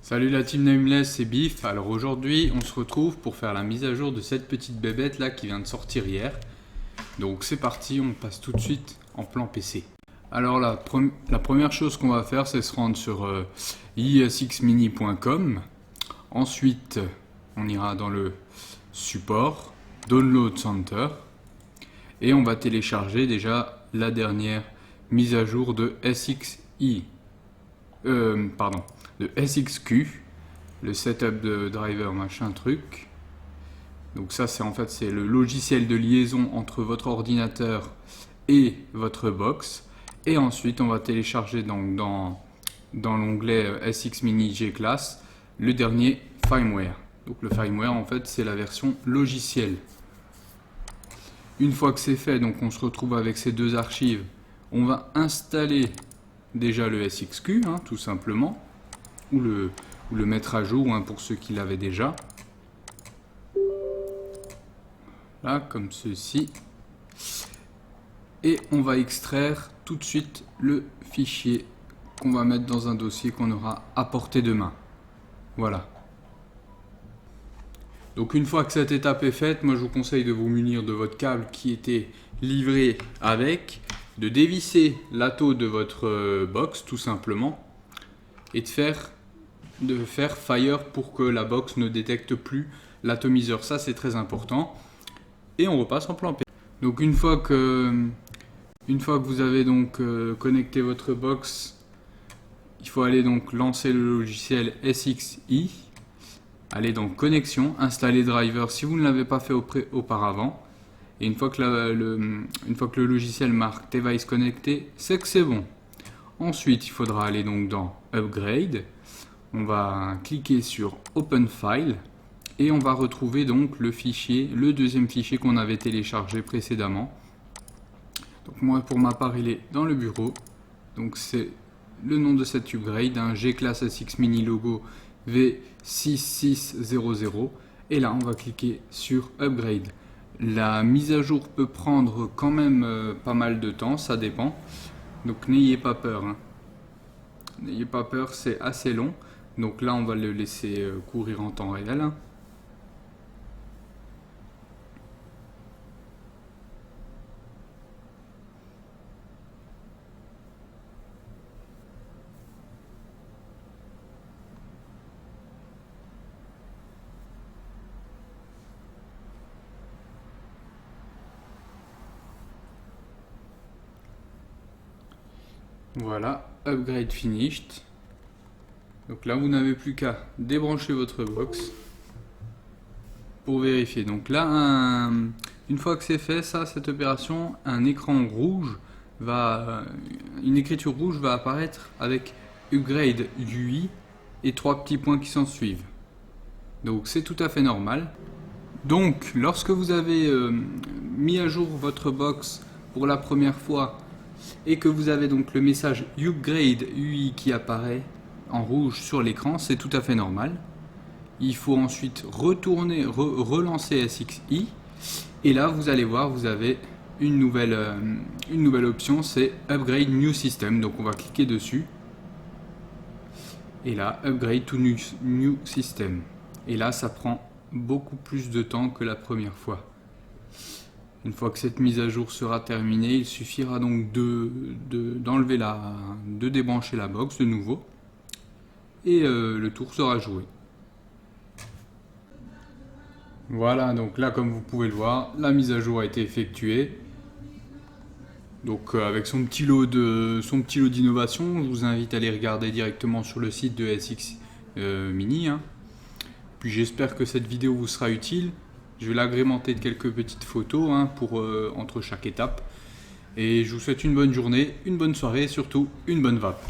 Salut la team Nameless, c'est Biff. Alors aujourd'hui on se retrouve pour faire la mise à jour de cette petite bébête là qui vient de sortir hier. Donc c'est parti, on passe tout de suite en plan PC. Alors la première chose qu'on va faire, c'est se rendre sur isxmini.com. Ensuite on ira dans le support, Download Center, et on va télécharger déjà la dernière mise à jour de de SXQ, le setup de driver machin truc. Donc ça c'est le logiciel de liaison entre votre ordinateur et votre box. Et ensuite on va télécharger donc dans l'onglet SX Mini G-Class le dernier firmware. Donc le firmware en fait c'est la version logicielle. Une fois que c'est fait, donc on se retrouve avec ces deux archives. On va installer déjà le SXQ tout simplement, ou le mettre à jour pour ceux qui l'avaient déjà. Là comme ceci. Et on va extraire tout de suite le fichier qu'on va mettre dans un dossier qu'on aura à portée de main. Voilà. Donc une fois que cette étape est faite, moi je vous conseille de vous munir de votre câble qui était livré avec, de dévisser l'atto de votre box tout simplement, et de faire fire pour que la box ne détecte plus l'atomiseur. Ça c'est très important. Et on repasse en plan P. Donc une fois que vous avez donc connecté votre box, il faut aller donc lancer le logiciel SXI. Allez dans connexion, installer driver si vous ne l'avez pas fait auparavant. Et une fois que le logiciel marque device connecté, c'est que c'est bon. Ensuite, il faudra aller donc dans upgrade. On va cliquer sur open file et on va retrouver donc le deuxième fichier qu'on avait téléchargé précédemment. Donc moi pour ma part il est dans le bureau. Donc c'est le nom de cet upgrade, G-Class SX Mini logo V6600, et là on va cliquer sur upgrade. La mise à jour peut prendre quand même pas mal de temps, ça dépend, donc n'ayez pas peur, n'ayez pas peur, c'est assez long. Donc là on va le laisser courir en temps réel. Voilà, upgrade finished. Donc là, vous n'avez plus qu'à débrancher votre box pour vérifier. Donc là, une fois que c'est fait, cette opération, une écriture rouge va apparaître avec upgrade UI et 3 petits points qui s'en suivent. Donc c'est tout à fait normal. Donc lorsque vous avez mis à jour votre box pour la première fois et que vous avez donc le message upgrade UI qui apparaît en rouge sur l'écran, c'est tout à fait normal. Il faut ensuite relancer SXI, et là vous allez voir, vous avez une nouvelle option, c'est upgrade new system. Donc on va cliquer dessus et là upgrade to new system, et là ça prend beaucoup plus de temps que la première fois. Une fois que cette mise à jour sera terminée, il suffira donc de débrancher la box de nouveau, et le tour sera joué. Voilà, donc là comme vous pouvez le voir, la mise à jour a été effectuée. Donc avec son petit lot d'innovation, je vous invite à aller regarder directement sur le site de SX Mini. Puis j'espère que cette vidéo vous sera utile. Je vais l'agrémenter de quelques petites photos entre chaque étape. Et je vous souhaite une bonne journée, une bonne soirée et surtout une bonne vape.